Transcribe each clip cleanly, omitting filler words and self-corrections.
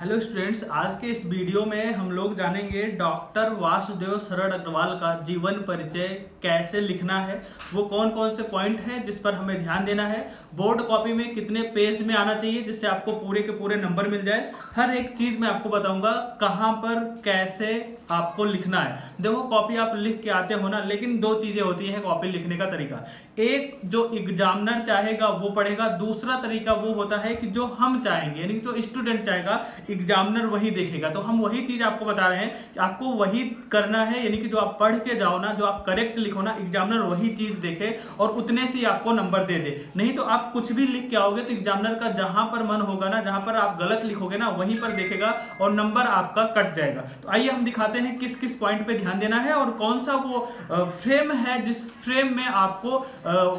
Hello students, आज के इस वीडियो में हम लोग जानेंगे डॉक्टर वासुदेव शरण अग्रवाल का जीवन परिचय कैसे लिखना है। वो कौन कौन से पॉइंट हैं जिस पर हमें ध्यान देना है, बोर्ड कॉपी में कितने पेज में आना चाहिए जिससे आपको पूरे के पूरे नंबर मिल जाए। हर एक चीज मैं आपको बताऊंगा कहाँ पर कैसे आपको लिखना है। देखो, कॉपी आप लिख के आते हो ना, लेकिन दो चीजें होती है कॉपी लिखने का तरीका। एक जो एग्जामिनर चाहेगा वो पढ़ेगा, दूसरा तरीका वो होता है कि जो हम चाहेंगे, यानी कि जो स्टूडेंट चाहेगा एग्जामिनर वही देखेगा। तो हम वही चीज आपको बता रहे हैं कि आपको वही करना है, यानी कि जो आप पढ़ के जाओ ना, जो आप करेक्ट लिखो ना, एग्जामिनर वही चीज देखे और उतने से ही आपको नंबर दे दे। नहीं तो आप कुछ भी लिख के आओगे तो एग्जामिनर का जहां पर मन होगा ना, जहां पर आप गलत लिखोगे ना, वहीं पर देखेगा और नंबर आपका कट जाएगा। तो आइए हम दिखाते हैं किस किस पॉइंट पे ध्यान देना है और कौन सा वो फ्रेम है जिस फ्रेम में आपको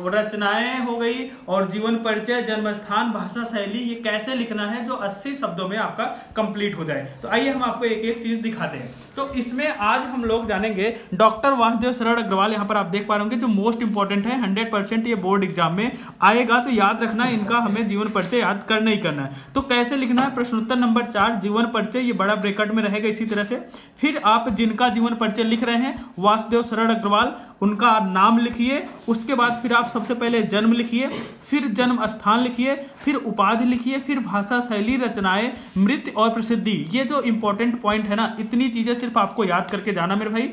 रचनाएं हो गई और जीवन परिचय, जन्म स्थान, भाषा शैली, ये कैसे लिखना है जो 80 शब्दों में आपका कंप्लीट हो जाए। तो आइए हम आपको एक एक चीज दिखाते हैं। तो इसमें आज हम लोग जानेंगे डॉक्टर वासुदेव शरण अग्रवाल। यहाँ पर आप देख पा रहे होंगे जो मोस्ट इंपॉर्टेंट है, 100% ये बोर्ड एग्जाम में आएगा, तो याद रखना इनका हमें जीवन परिचय याद करना ही करना है। तो कैसे लिखना है, प्रश्नोत्तर नंबर 4 जीवन परिचय, ये बड़ा ब्रैकेट में रहेगा इसी तरह से। फिर आप जिनका जीवन परिचय लिख रहे हैं वासुदेव शरण अग्रवाल, उनका नाम लिखिए। उसके बाद फिर आप सबसे पहले जन्म लिखिए, फिर जन्म स्थान लिखिए, फिर उपाधि लिखिए, फिर भाषा शैली, रचनाएं, मृत्यु और प्रसिद्धि। ये जो इंपॉर्टेंट पॉइंट है ना, इतनी चीजें सिर्फ आपको याद करके जाना मेरे भाई।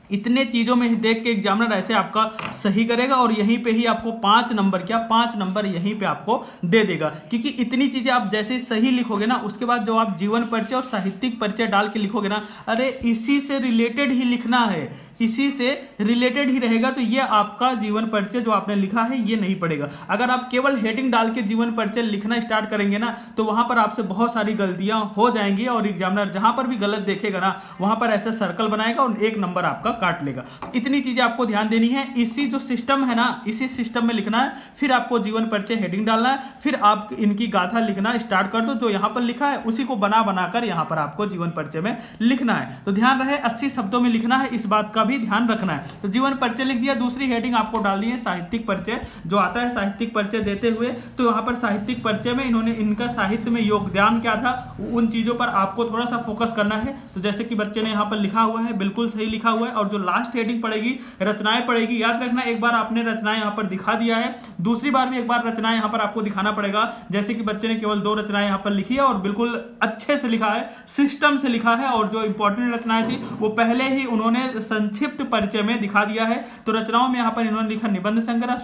इतने चीजों में ही देख के एग्जामिनर ऐसे आपका सही करेगा और यहीं पे ही आपको 5 नंबर, क्या 5 नंबर यहीं पे आपको दे देगा। क्योंकि इतनी चीजें आप जैसे सही लिखोगे ना, उसके बाद जो आप जीवन परिचय और साहित्यिक परिचय डाल के लिखोगे ना, अरे इसी से रिलेटेड ही लिखना है, इसी से रिलेटेड ही रहेगा। तो ये आपका जीवन परिचय जो आपने लिखा है ये नहीं पड़ेगा। अगर आप केवल हेडिंग डाल के जीवन परिचय लिखना स्टार्ट करेंगे ना, तो वहां पर आपसे बहुत सारी गलतियां हो जाएंगी और एग्जामिनर जहां पर भी गलत देखेगा ना, वहां पर ऐसा सर्कल बनाएगा और 1 नंबर आपका काट लेगा। इतनी चीजें आपको ध्यान देनी है। इसी जो सिस्टम है ना, इसी सिस्टम में लिखना है। फिर आपको जीवन परिचय हेडिंग डालना है, फिर आप इनकी गाथा लिखना स्टार्ट कर दो। जो यहां पर लिखा है उसी को बना बनाकर यहां पर आपको जीवन परिचय में लिखना है। तो ध्यान रहे 80 शब्दों में लिखना है, इस बात का भी ध्यान रखना है। तो जीवन परिचय लिख दिया, दूसरी हेडिंग आपको डालनी है साहित्यिक परिचय। जो आता है साहित्यिक परिचय देते हुए, तो यहाँ पर साहित्यिक परिचय में इन्होंने इनका साहित्य में योगदान क्या था, उन चीजों पर आपको थोड़ा सा फोकस करना है। तो जैसे कि बच्चे ने यहाँ पर लिखा हुआ है, बिल्कुल सही लिखा हुआ है। और जो लास्ट हेडिंग पड़ेगी रचनाएं पड़ेगी। याद रखना, एक बार आपने रचनाएं यहाँ पर दिखा दिया है, दूसरी बार भी एक बार रचनाएं यहाँ पर आपको दिखाना पड़ेगा। जैसे कि बच्चे ने केवल 2 रचनाएं यहाँ पर लिखी है और बिल्कुल अच्छे से लिखा है, सिस्टम से लिखा है। और जो इंपॉर्टेंट रचनाएं थी वो पहले ही उन्होंने संक्षिप्त परिचय में दिखा दिया है। तो रचनाओं में यहाँ पर इन्होंने लिखा निबंध संग्रह,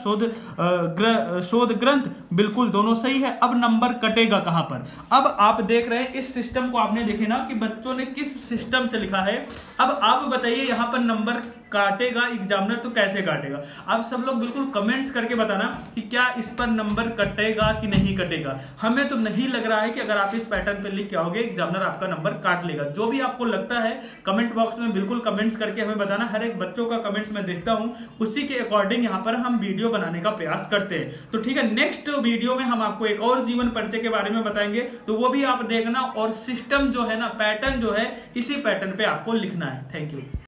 शोध ग्रंथ, बिल्कुल दोनों सही है। अब नंबर कटेगा कहां पर, अब आप देख रहे हैं इस सिस्टम को आपने देखे ना कि बच्चों ने किस सिस्टम से लिखा है। अब आप बताइए यहां पर नंबर काटेगा एग्जामिनर तो कैसे काटेगा। आप सब लोग बिल्कुल कमेंट्स करके बताना कि क्या इस पर नंबर कटेगा कि नहीं कटेगा। हमें तो नहीं लग रहा है कि अगर आप इस पैटर्न पे लिख के आओगे एग्जामिनर आपका नंबर काट लेगा। जो भी आपको लगता है कमेंट बॉक्स में बिल्कुल कमेंट्स करके हमें बताना। हर एक बच्चों का कमेंट्स मैं देखता हूं, उसी के अकॉर्डिंग यहाँ पर हम वीडियो बनाने का प्रयास करते हैं। तो ठीक है, नेक्स्ट वीडियो में हम आपको एक और जीवन परिचय के बारे में बताएंगे, तो वो भी आप देखना। और सिस्टम जो है ना, पैटर्न जो है, इसी पैटर्न पे आपको लिखना है। Thank you.